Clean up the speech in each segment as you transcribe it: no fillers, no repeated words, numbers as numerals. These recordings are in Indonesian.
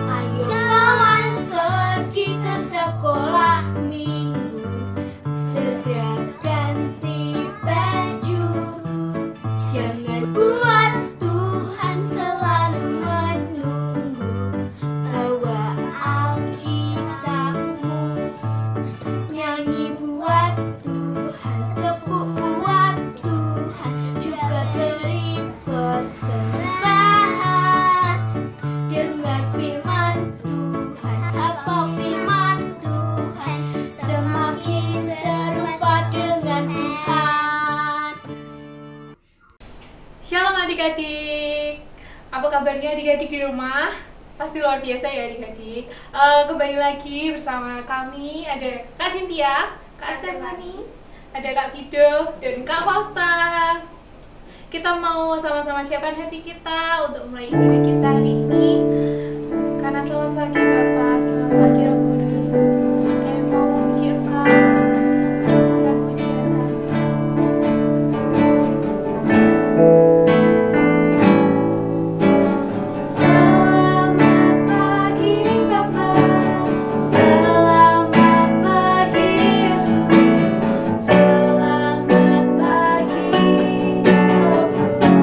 Ayo kawan pergi ke sekolah minggu, segera ganti baju. Jangan buat Tuhan selalu menunggu. Bawa Alkitabmu, nyanyi buat Tuhan, tepuk buat Tuhan, juga beri persembahan. Dengar firman Tuhan, hafal firman Tuhan, semakin serupa dengan Tuhan. Shalom adik-adik, apa kabarnya adik-adik di rumah? Pasti luar biasa ya adik-adik. Kembali lagi bersama kami, ada Kak Cynthia, Kak Stefani, ada Kak Fido, dan Kak Fausta. Kita mau sama-sama siapkan hati kita untuk mulai ibadah kita hari ini. Karena selamat pagi Bapak, selamat pagi Roh Kudus. Kami mau memuji Engkau dengan pujian kami. Selamat pagi Bapak, selamat pagi Yesus, selamat pagi Roh Kudus.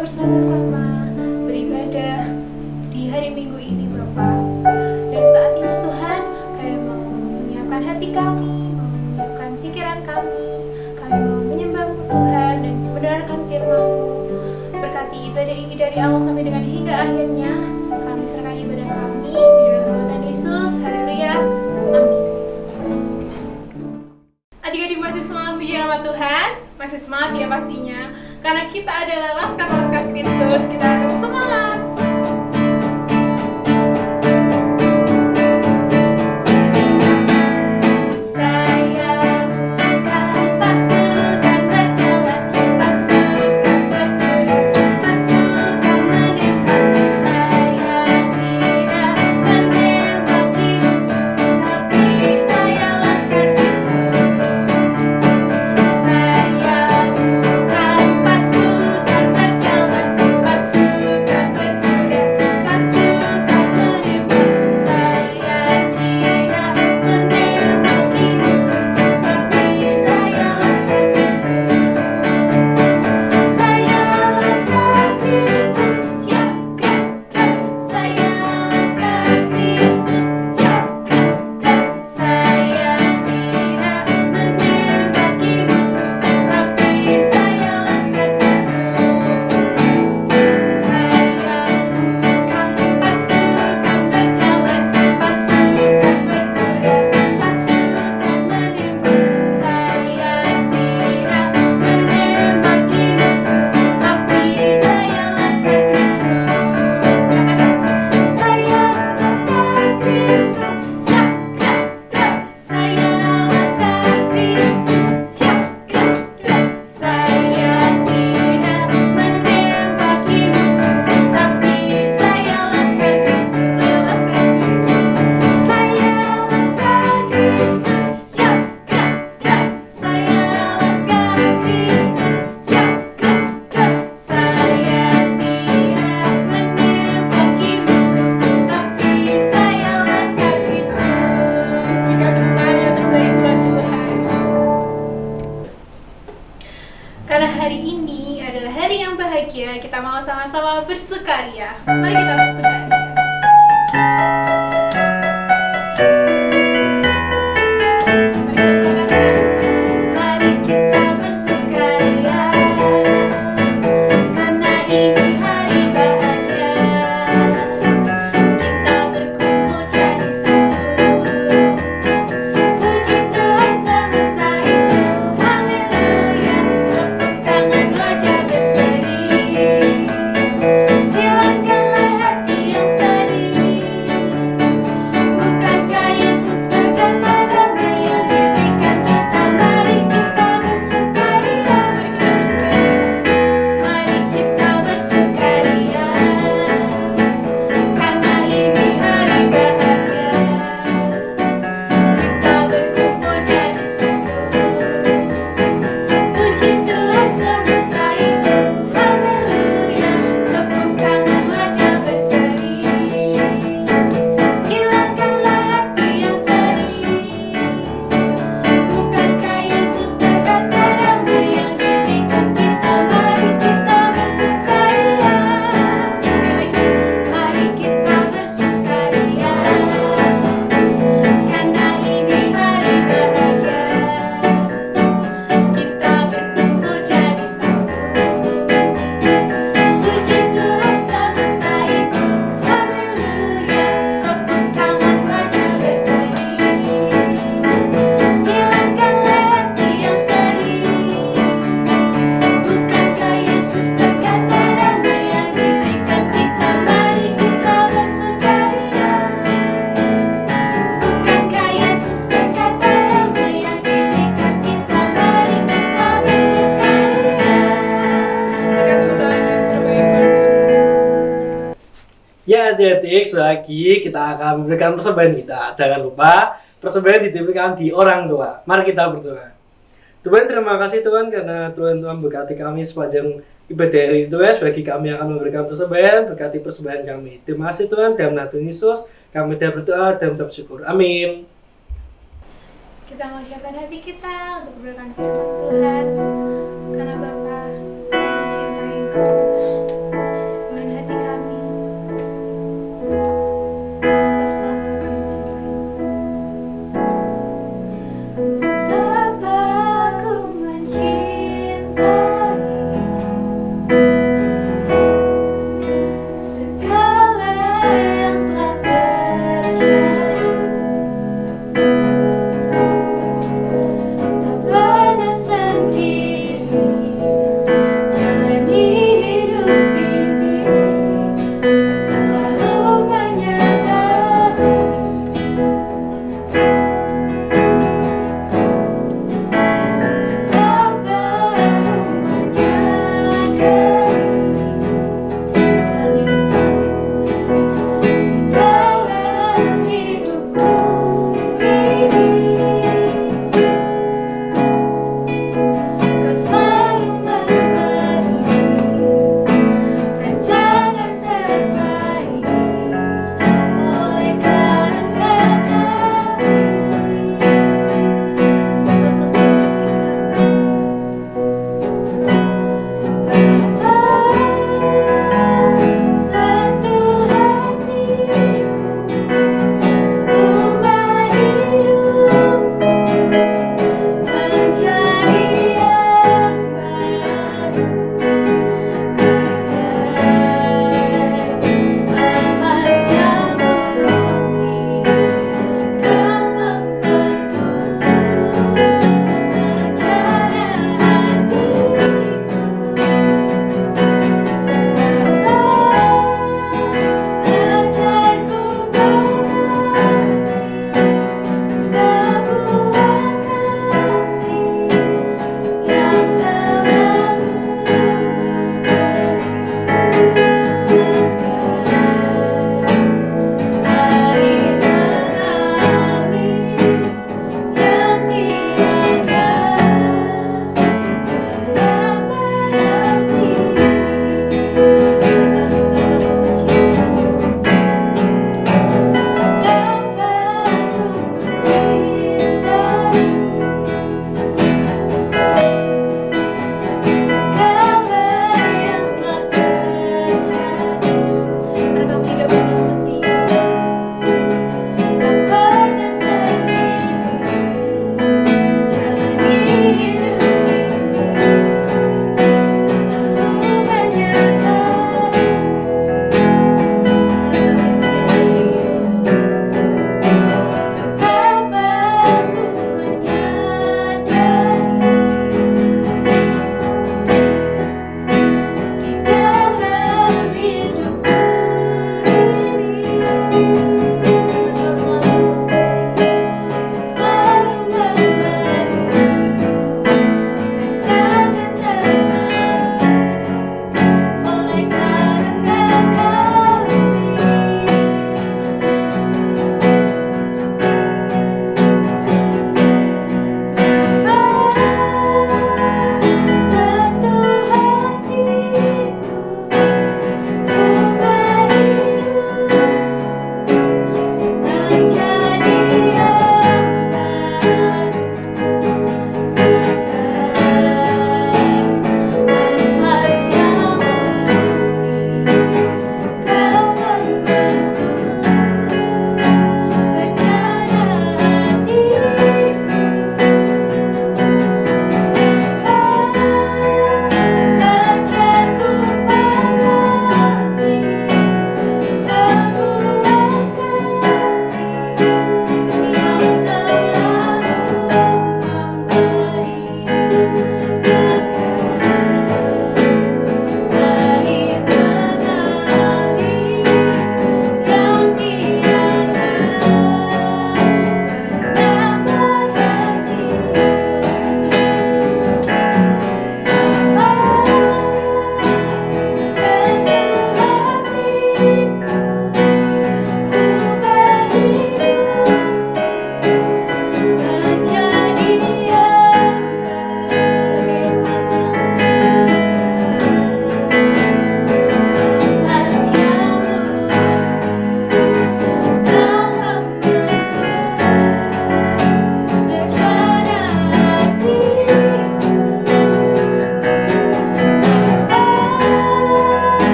bersama-sama beribadah di hari Minggu ini Bapak. Dan saat ini Tuhan, kami mau menyiapkan hati kami, mau menyiapkan pikiran kami mau menyembah-Mu Tuhan dan mendengarkan firman-Mu. Berkati ibadah ini dari awal sampai dengan hingga akhirnya. Kami serahkan ibadah kami di dalam nama Tuhan Yesus. Haleluya. Amin. Adik-adik masih semangat puji nama Tuhan? Masih semangat ya pastinya. Karena kita adalah laskar-laskar Kristus, kita harus semangat. Pasukan berjalan, pasukan bahagia, kita mau sama-sama bersukaria. Mari kita bersukaria. Mari kita bersukaria, karena ini hari bahagia. Kita berkumpul jadi satu. Puji Tuhan semesta itu, haleluya. Tepuk tangan wajah berseri. Hilangkanlah hati yang sedih. Bukankah Yesus berkata damai yang diberikan kita? Mari kita bersukaria. Mari kita bersukaria, karena ini hari bahagia. Kita berkumpul jadi satu. Puji Tuhan semesta itu, haleluya. Tepuk tangan wajah berseri. Hilangkanlah hati yang sedih. Bukankah Yesus berkata damai yang diberikan kita? Mari kita bersukaria. Mari kita bersukaria, karena ini hari bahagia. Kita berkumpul jadi satu. Puji Tuhan semesta itu, haleluya. Tepuk tangan wajah berseri. Hilangkanlah hati yang sedih. Bukankah Yesus berkata damai yang diberikan kita? Mari kita bersukaria. Bukankah Yesus berkata damai yang diberikan kita? Mari kita bersukaria. Ya adik-adik, sudah lagi kita akan memberikan persembahan kita. Jangan lupa persembahan dititipkan di orang tua. Mari kita berdoa. Tuhan, terima kasih Tuhan karena Tuhan berkati kami sepanjang ibadah hari itu. Bagi kami akan memberikan persembahan, berkati persembahan kami. Terima kasih Tuhan, dalam nama Tuhan Yesus kami telah berdoa dan mengucap syukur. Amin. Kita mau siapkan hati kita untuk memberikan firman Tuhan, karena Bapa yang dicintai Engkau dengan hati kami bersama mencintai. Bapa, ku mencintai segala yang telah terjadi. Tak pernah sendiri jalani hidup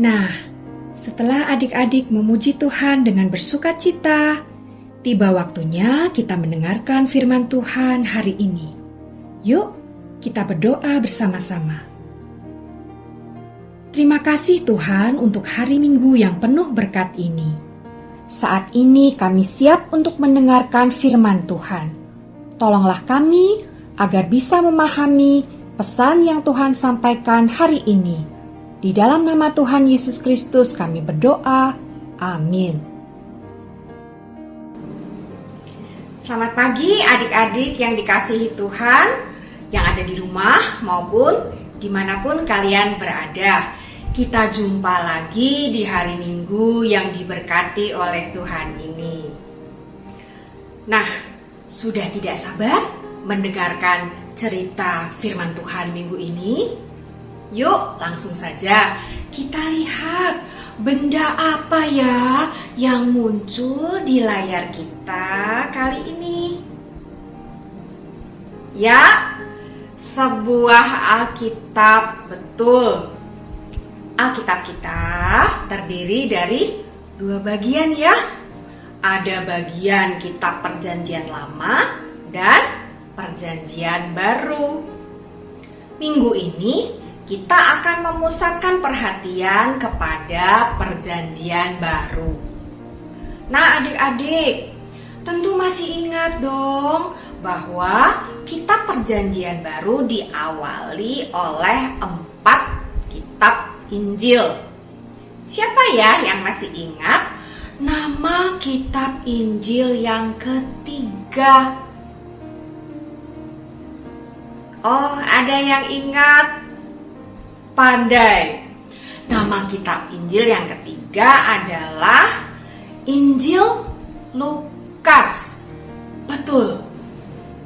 Nah, setelah adik-adik memuji Tuhan dengan bersukacita, tiba waktunya kita mendengarkan firman Tuhan hari ini. Yuk, kita berdoa bersama-sama. Terima kasih Tuhan untuk hari Minggu yang penuh berkat ini. Saat ini kami siap untuk mendengarkan firman Tuhan. Tolonglah kami agar bisa memahami pesan yang Tuhan sampaikan hari ini. Di dalam nama Tuhan Yesus Kristus kami berdoa. Amin. Selamat pagi adik-adik yang dikasihi Tuhan, yang ada di rumah maupun dimanapun kalian berada. Kita jumpa lagi di hari Minggu yang diberkati oleh Tuhan ini. Nah, sudah tidak sabar mendengarkan cerita firman Tuhan minggu ini? Yuk, langsung saja kita lihat benda apa ya yang muncul di layar kita kali ini. Ya, sebuah Alkitab, betul. Alkitab kita terdiri dari 2 bagian ya. Ada bagian kitab Perjanjian Lama dan Perjanjian Baru. Minggu ini kita akan memusatkan perhatian kepada Perjanjian Baru. Nah adik-adik, tentu masih ingat dong bahwa kitab Perjanjian Baru diawali oleh 4 kitab Injil. Siapa ya yang masih ingat nama kitab Injil yang ketiga? Oh, ada yang ingat? Pandai. Nama kitab Injil yang ketiga adalah Injil Lukas. Betul.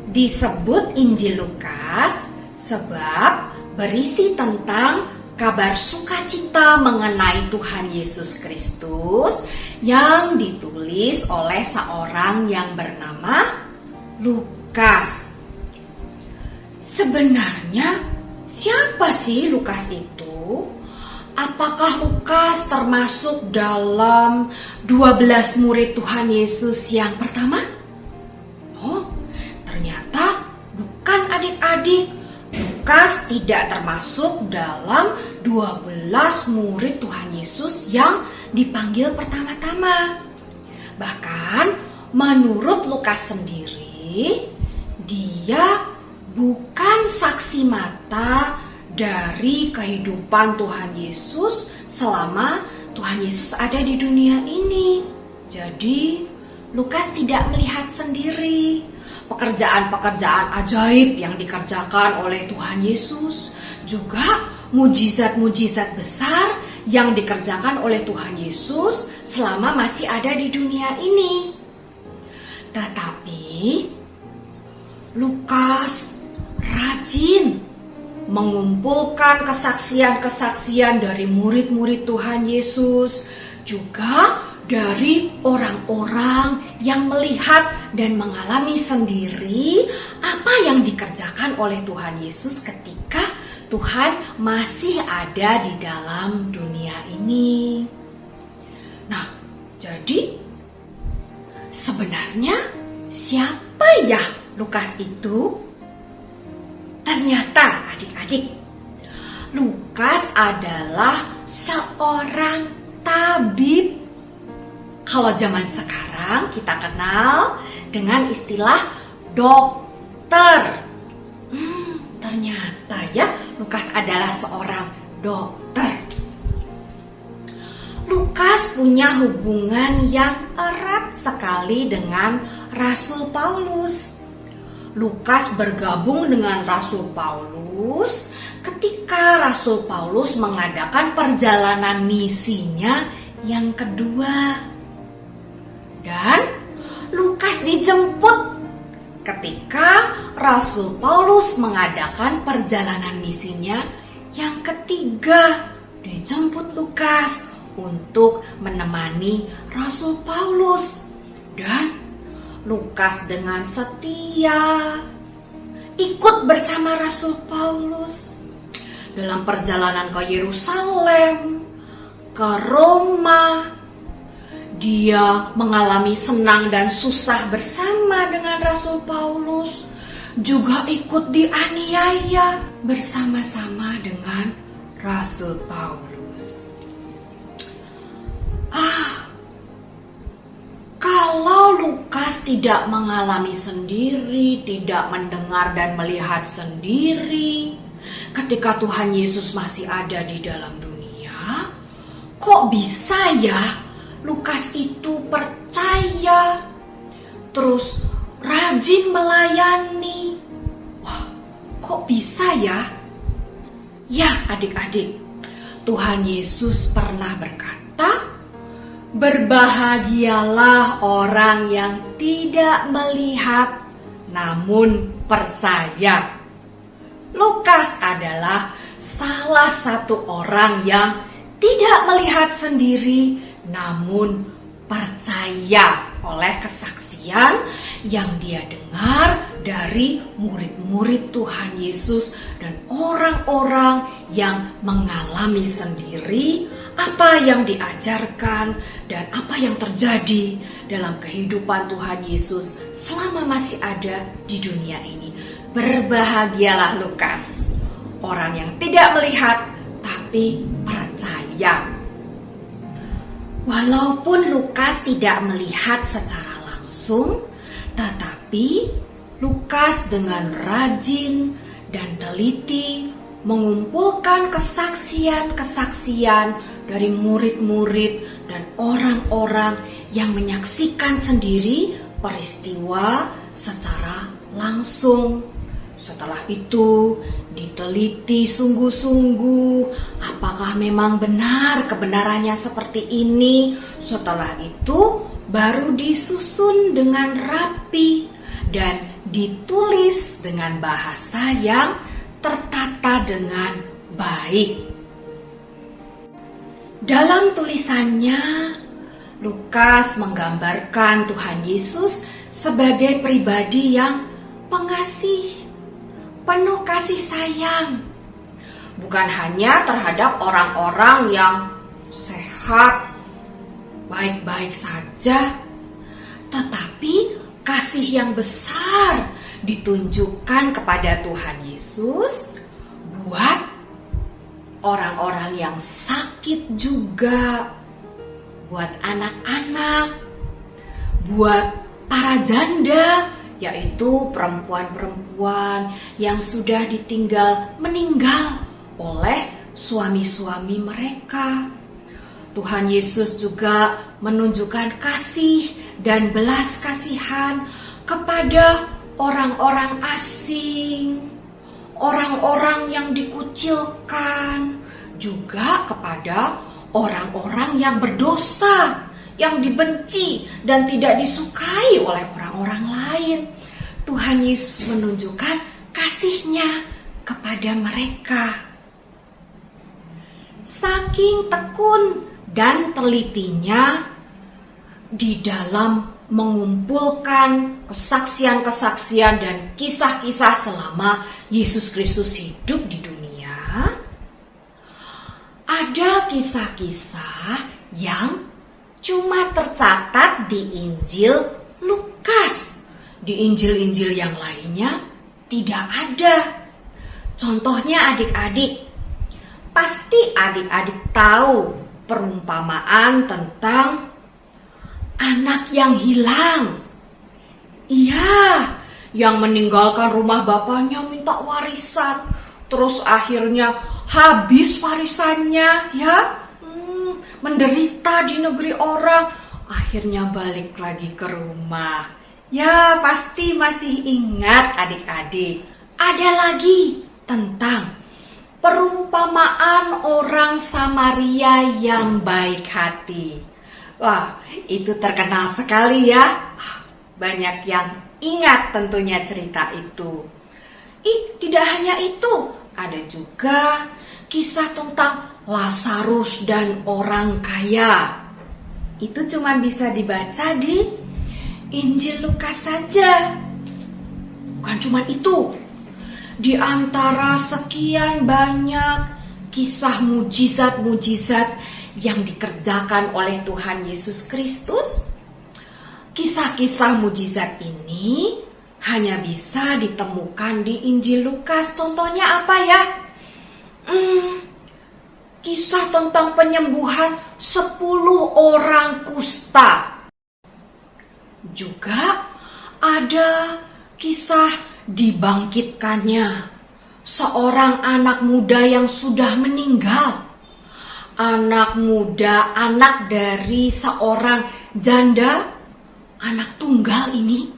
Disebut Injil Lukas sebab berisi tentang kabar sukacita mengenai Tuhan Yesus Kristus yang ditulis oleh seorang yang bernama Lukas. Sebenarnya siapa sih Lukas itu? Apakah Lukas termasuk dalam 12 murid Tuhan Yesus yang pertama? Oh, ternyata bukan adik-adik. Lukas tidak termasuk dalam 12 murid Tuhan Yesus yang dipanggil pertama-tama. Bahkan menurut Lukas sendiri, dia bukan saksi mata dari kehidupan Tuhan Yesus selama Tuhan Yesus ada di dunia ini. Jadi, Lukas tidak melihat sendiri pekerjaan-pekerjaan ajaib yang dikerjakan oleh Tuhan Yesus, juga mujizat-mujizat besar yang dikerjakan oleh Tuhan Yesus selama masih ada di dunia ini. Tetapi Lukas rajin mengumpulkan kesaksian-kesaksian dari murid-murid Tuhan Yesus, juga dari orang-orang yang melihat dan mengalami sendiri apa yang dikerjakan oleh Tuhan Yesus ketika Tuhan masih ada di dalam dunia ini. Nah, jadi sebenarnya siapa ya Lukas itu? Ternyata adik-adik, Lukas adalah seorang tabib. Kalau zaman sekarang kita kenal dengan istilah dokter. Ternyata ya Lukas adalah seorang dokter. Lukas punya hubungan yang erat sekali dengan Rasul Paulus. Lukas bergabung dengan Rasul Paulus ketika Rasul Paulus mengadakan perjalanan misinya yang kedua. Dan Lukas dijemput ketika Rasul Paulus mengadakan perjalanan misinya yang ketiga. Dijemput Lukas untuk menemani Rasul Paulus. Dan Lukas dengan setia ikut bersama Rasul Paulus dalam perjalanan ke Yerusalem, ke Roma. Dia mengalami senang dan susah bersama dengan Rasul Paulus, juga ikut dianiaya bersama-sama dengan Rasul Paulus. Kalau Lukas tidak mengalami sendiri, tidak mendengar dan melihat sendiri ketika Tuhan Yesus masih ada di dalam dunia, kok bisa ya Lukas itu percaya, terus rajin melayani? Wah, kok bisa ya? Ya adik-adik, Tuhan Yesus pernah berkata, berbahagialah orang yang tidak melihat namun percaya. Lukas adalah salah satu orang yang tidak melihat sendiri namun percaya oleh kesaksian yang dia dengar dari murid-murid Tuhan Yesus dan orang-orang yang mengalami sendiri apa yang diajarkan dan apa yang terjadi dalam kehidupan Tuhan Yesus selama masih ada di dunia ini. Berbahagialah Lukas, orang yang tidak melihat tapi percaya. Walaupun Lukas tidak melihat secara langsung, tetapi Lukas dengan rajin dan teliti mengumpulkan kesaksian-kesaksian dari murid-murid dan orang-orang yang menyaksikan sendiri peristiwa secara langsung. Setelah itu diteliti sungguh-sungguh apakah memang benar kebenarannya seperti ini. Setelah itu baru disusun dengan rapi dan ditulis dengan bahasa yang tertata dengan baik. Dalam tulisannya, Lukas menggambarkan Tuhan Yesus sebagai pribadi yang pengasih, penuh kasih sayang, bukan hanya terhadap orang-orang yang sehat, baik-baik saja, tetapi kasih yang besar ditunjukkan kepada Tuhan Yesus buat orang-orang yang sakit juga, buat anak-anak, buat para janda, yaitu perempuan-perempuan yang sudah meninggal oleh suami-suami mereka. Tuhan Yesus juga menunjukkan kasih dan belas kasihan kepada orang-orang asing, orang-orang yang dikucilkan, juga kepada orang-orang yang berdosa, yang dibenci dan tidak disukai oleh orang-orang lain. Tuhan Yesus menunjukkan kasih-Nya kepada mereka. Saking tekun dan telitinya di dalam mengumpulkan kesaksian-kesaksian dan kisah-kisah selama Yesus Kristus hidup di dunia, ada kisah-kisah yang cuma tercatat di Injil Lukas. Di Injil-Injil yang lainnya tidak ada. Contohnya adik-adik, pasti adik-adik tahu perumpamaan tentang anak yang hilang. Iya, yang meninggalkan rumah bapaknya minta warisan, terus akhirnya habis warisannya, ya. Menderita di negeri orang, akhirnya balik lagi ke rumah. Ya, pasti masih ingat adik-adik. Ada lagi tentang perumpamaan orang Samaria yang baik hati. Wah, itu terkenal sekali ya. Banyak yang ingat tentunya cerita itu. Tidak hanya itu, ada juga kisah tentang Lazarus dan orang kaya. Itu cuma bisa dibaca di Injil Lukas saja. Bukan cuma itu. Di antara sekian banyak kisah mujizat-mujizat yang dikerjakan oleh Tuhan Yesus Kristus? Kisah-kisah mujizat ini hanya bisa ditemukan di Injil Lukas. Contohnya apa ya? Kisah tentang penyembuhan 10 orang kusta. Juga ada kisah dibangkitkannya seorang anak muda yang sudah meninggal. Anak muda, anak dari seorang janda, anak tunggal ini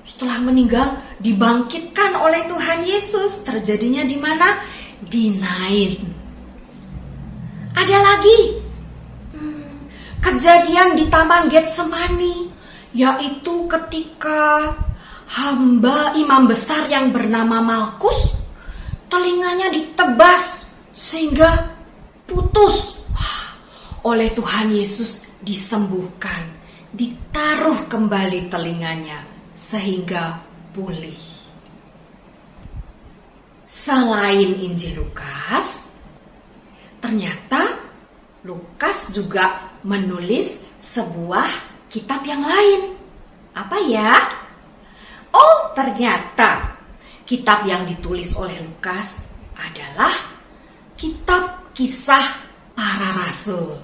setelah meninggal dibangkitkan oleh Tuhan Yesus. Terjadinya di mana? Di Nain. Ada lagi kejadian di Taman Getsemani, yaitu ketika hamba imam besar yang bernama Malkus telinganya ditebas sehingga putus. Oleh Tuhan Yesus disembuhkan, ditaruh kembali telinganya sehingga pulih. Selain Injil Lukas, ternyata Lukas juga menulis sebuah kitab yang lain. Apa ya? Oh, ternyata kitab yang ditulis oleh Lukas adalah kitab Kisah Para Rasul,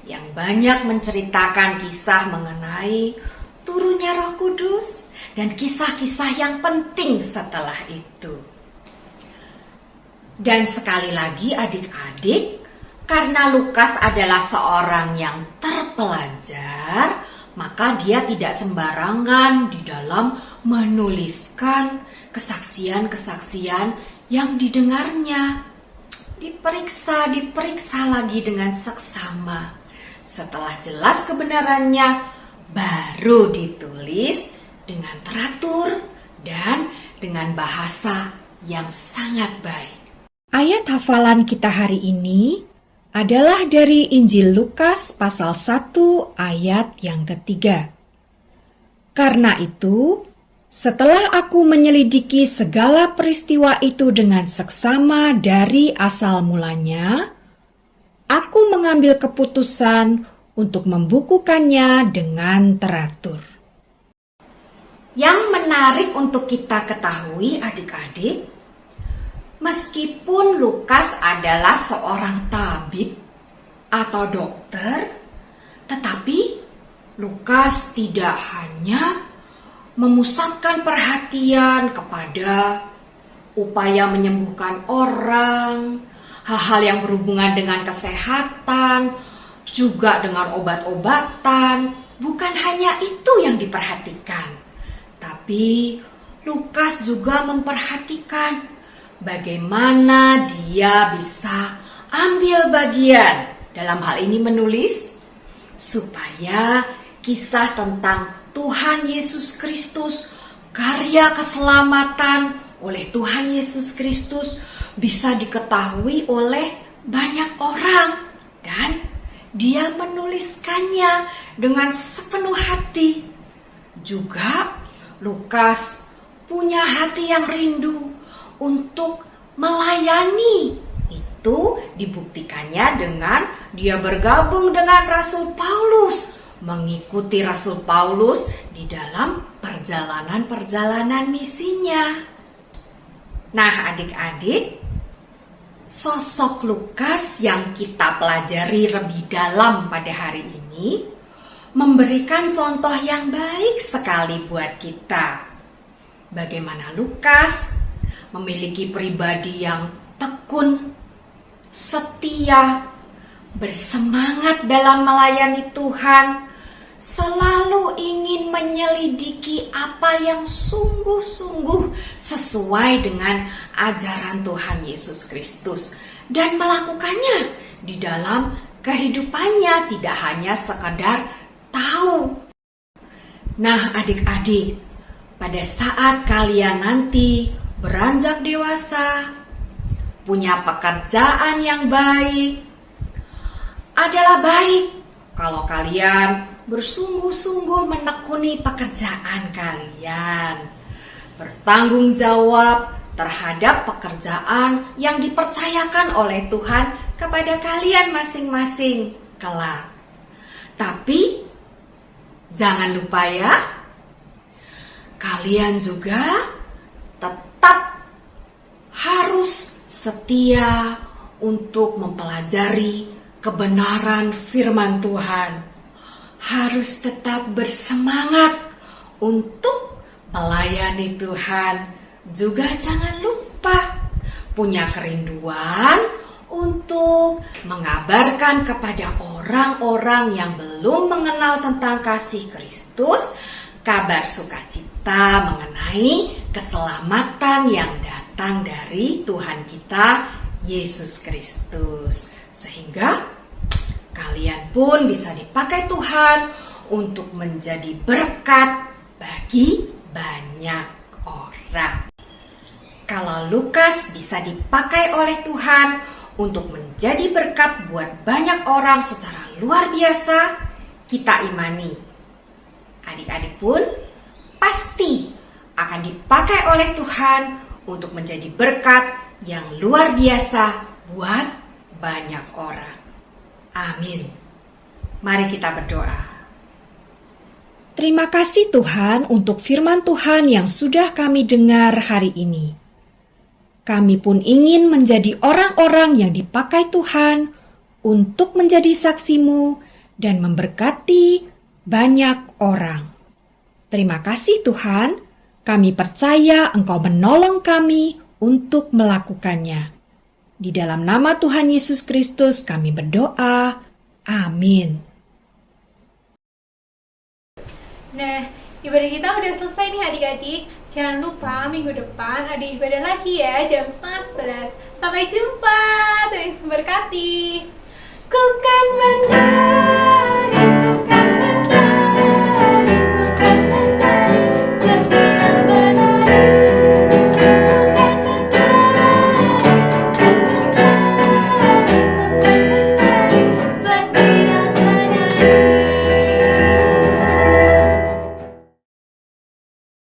yang banyak menceritakan kisah mengenai turunnya Roh Kudus dan kisah-kisah yang penting setelah itu. Dan sekali lagi adik-adik, karena Lukas adalah seorang yang terpelajar, maka dia tidak sembarangan di dalam menuliskan kesaksian-kesaksian yang didengarnya. Diperiksa lagi dengan seksama. Setelah jelas kebenarannya, baru ditulis dengan teratur dan dengan bahasa yang sangat baik. Ayat hafalan kita hari ini adalah dari Injil Lukas pasal 1 ayat yang ketiga. Karena itu, setelah aku menyelidiki segala peristiwa itu dengan seksama dari asal mulanya, aku mengambil keputusan untuk membukukannya dengan teratur. Yang menarik untuk kita ketahui adik-adik, meskipun Lukas adalah seorang tabib atau dokter, tetapi Lukas tidak hanya memusatkan perhatian kepada upaya menyembuhkan orang, hal-hal yang berhubungan dengan kesehatan, juga dengan obat-obatan. Bukan hanya itu yang diperhatikan, tapi Lukas juga memperhatikan bagaimana dia bisa ambil bagian dalam hal ini menulis, supaya kisah tentang Tuhan Yesus Kristus, karya keselamatan oleh Tuhan Yesus Kristus bisa diketahui oleh banyak orang. Dan dia menuliskannya dengan sepenuh hati. Juga Lukas punya hati yang rindu untuk melayani. Itu dibuktikannya dengan dia bergabung dengan Rasul Paulus, mengikuti Rasul Paulus di dalam perjalanan-perjalanan misinya. Nah, adik-adik, sosok Lukas yang kita pelajari lebih dalam pada hari ini memberikan contoh yang baik sekali buat kita. Bagaimana Lukas memiliki pribadi yang tekun, setia, bersemangat dalam melayani Tuhan, selalu ingin menyelidiki apa yang sungguh-sungguh sesuai dengan ajaran Tuhan Yesus Kristus dan melakukannya di dalam kehidupannya, tidak hanya sekadar tahu. Nah, adik-adik, pada saat kalian nanti beranjak dewasa, punya pekerjaan yang baik, adalah baik kalau kalian bersungguh-sungguh menekuni pekerjaan kalian, bertanggung jawab terhadap pekerjaan yang dipercayakan oleh Tuhan kepada kalian masing-masing kelak. Tapi jangan lupa ya, kalian juga tetap harus setia untuk mempelajari kebenaran firman Tuhan. Harus tetap bersemangat untuk melayani Tuhan. Juga jangan lupa punya kerinduan untuk mengabarkan kepada orang-orang yang belum mengenal tentang kasih Kristus kabar sukacita mengenai keselamatan yang datang dari Tuhan kita Yesus Kristus, sehingga kalian pun bisa dipakai Tuhan untuk menjadi berkat bagi banyak orang. Kalau Lukas bisa dipakai oleh Tuhan untuk menjadi berkat buat banyak orang secara luar biasa, kita imani adik-adik pun pasti akan dipakai oleh Tuhan untuk menjadi berkat yang luar biasa buat banyak orang. Amin. Mari kita berdoa. Terima kasih Tuhan untuk firman Tuhan yang sudah kami dengar hari ini. Kami pun ingin menjadi orang-orang yang dipakai Tuhan untuk menjadi saksi-Mu dan memberkati banyak orang. Terima kasih Tuhan, kami percaya Engkau menolong kami untuk melakukannya. Di dalam nama Tuhan Yesus Kristus kami berdoa. Amin. Nah, ibadah kita udah selesai nih adik-adik. Jangan lupa minggu depan ada ibadah lagi ya, jam 10:30. Sampai jumpa, Tuhan Yesus memberkati. Ku kan menari